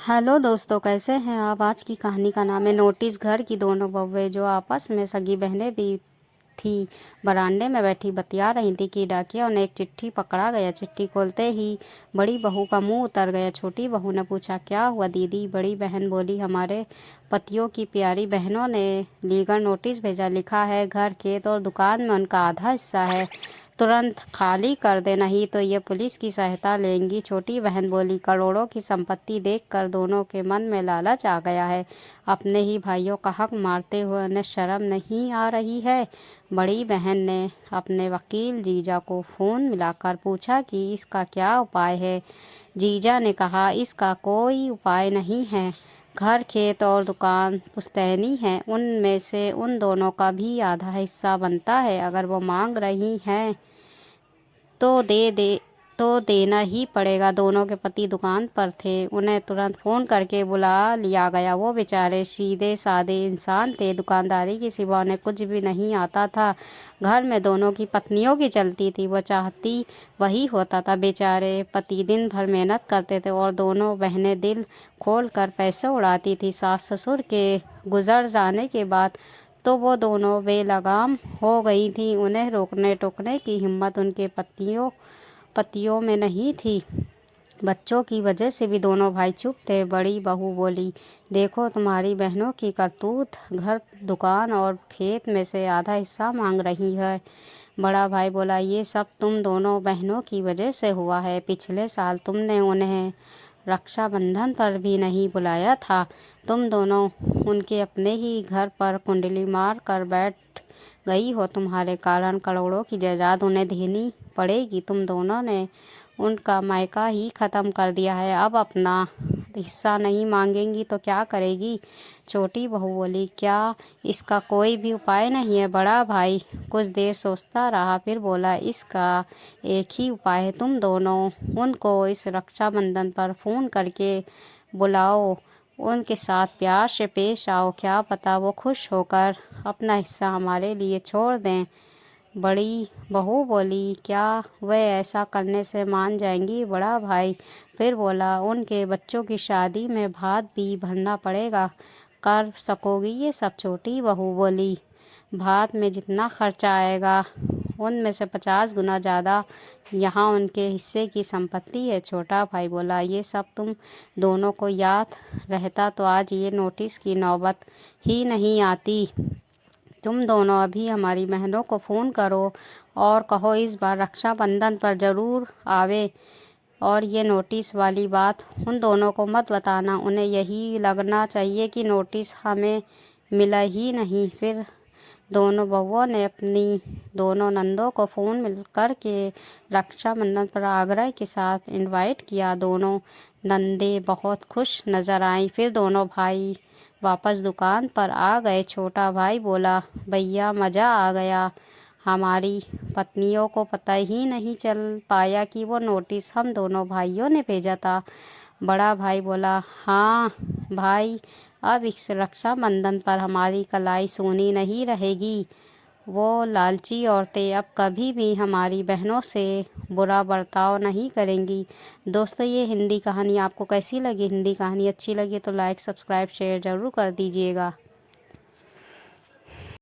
Hello दोस्तों, कैसे हैं आप। आज की कहानी का नाम है नोटिस। घर की दोनों बहुएं जो आपस में सगी बहनें भी थी, बरामदे में बैठी बतिया रही थी कि डाकिया उन्हें एक चिट्ठी पकड़ा गया। चिट्ठी खोलते ही बड़ी बहू का मुंह उतर गया। छोटी बहू ने पूछा, क्या हुआ दीदी। बड़ी बहन बोली, हमारे पतियों की प्यारी बहनों ने लीगल नोटिस भेजा। लिखा है, घर खेत और दुकान में उनका आधा हिस्सा है, तुरंत खाली कर दे, नहीं तो ये पुलिस की सहायता लेंगी। छोटी बहन बोली, करोड़ों की संपत्ति देखकर दोनों के मन में लालच आ गया है। अपने ही भाइयों का हक मारते हुए उन्हें शर्म नहीं आ रही है। बड़ी बहन ने अपने वकील जीजा को फोन मिलाकर पूछा कि इसका क्या उपाय है। जीजा ने कहा, इसका कोई उपाय नहीं है। घर खेत और दुकान पुश्तैनी है, उनमें से उन दोनों का भी आधा हिस्सा बनता है। अगर वो मांग रही हैं तो देना ही पड़ेगा। दोनों के पति दुकान पर थे, उन्हें तुरंत फोन करके बुला लिया गया। वो बेचारे सीधे साधे इंसान थे, दुकानदारी के सिवा उन्हें कुछ भी नहीं आता था। घर में दोनों की पत्नियों की चलती थी, वो चाहती वही होता था। बेचारे पति दिन भर मेहनत करते थे और दोनों बहनें दिल खोल कर पैसे उड़ाती थी। सास ससुर के गुजर जाने के बाद तो वो दोनों बेलगाम हो गई थी। उन्हें रोकने टोकने की हिम्मत उनके पतियों में नहीं थी। बच्चों की वजह से भी दोनों भाई चुप थे। बड़ी बहू बोली, देखो तुम्हारी बहनों की करतूत, घर दुकान और खेत में से आधा हिस्सा मांग रही है। बड़ा भाई बोला, ये सब तुम दोनों बहनों की वजह से हुआ है। पिछले साल तुमने उन्हें रक्षाबंधन पर भी नहीं बुलाया था। तुम दोनों उनके अपने ही घर पर कुंडली मार कर बैठ गई हो। तुम्हारे कारण करोड़ों की जायदाद उन्हें देनी पड़ेगी। तुम दोनों ने उनका मायका ही खत्म कर दिया है। अब अपना हिस्सा नहीं मांगेंगी तो क्या करेगी। छोटी बहू बोली, क्या इसका कोई भी उपाय नहीं है। बड़ा भाई कुछ देर सोचता रहा, फिर बोला, इसका एक ही उपाय है। तुम दोनों उनको इस रक्षाबंधन पर फोन करके बुलाओ, उनके साथ प्यार से पेश आओ। क्या पता वो खुश होकर अपना हिस्सा हमारे लिए छोड़ दें। बड़ी बहू बोली, क्या वह ऐसा करने से मान जाएंगी। बड़ा भाई फिर बोला, उनके बच्चों की शादी में भात भी भरना पड़ेगा, कर सकोगी ये सब। छोटी बहू बोली, भात में जितना खर्चा आएगा उनमें से 50 गुना ज़्यादा यहाँ उनके हिस्से की संपत्ति है। छोटा भाई बोला, ये सब तुम दोनों को याद रहता तो आज ये नोटिस की नौबत ही नहीं आती। तुम दोनों अभी हमारी बहनों को फ़ोन करो और कहो इस बार रक्षाबंधन पर ज़रूर आवे। और ये नोटिस वाली बात उन दोनों को मत बताना, उन्हें यही लगना चाहिए कि नोटिस हमें मिला ही नहीं। फिर दोनों बहुओं ने अपनी दोनों नंदों को फ़ोन मिल करके रक्षाबंधन पर आग्रह के साथ इनवाइट किया। दोनों नंदे बहुत खुश नज़र आईं। फिर दोनों भाई वापस दुकान पर आ गए। छोटा भाई बोला, भैया मज़ा आ गया। हमारी पत्नियों को पता ही नहीं चल पाया कि वो नोटिस हम दोनों भाइयों ने भेजा था। बड़ा भाई बोला, हाँ भाई, अब इस रक्षाबंधन पर हमारी कलाई सूनी नहीं रहेगी। वो लालची औरतें अब कभी भी हमारी बहनों से बुरा बर्ताव नहीं करेंगी। दोस्तों, ये हिंदी कहानी आपको कैसी लगी। हिंदी कहानी अच्छी लगी तो लाइक सब्सक्राइब शेयर ज़रूर कर दीजिएगा।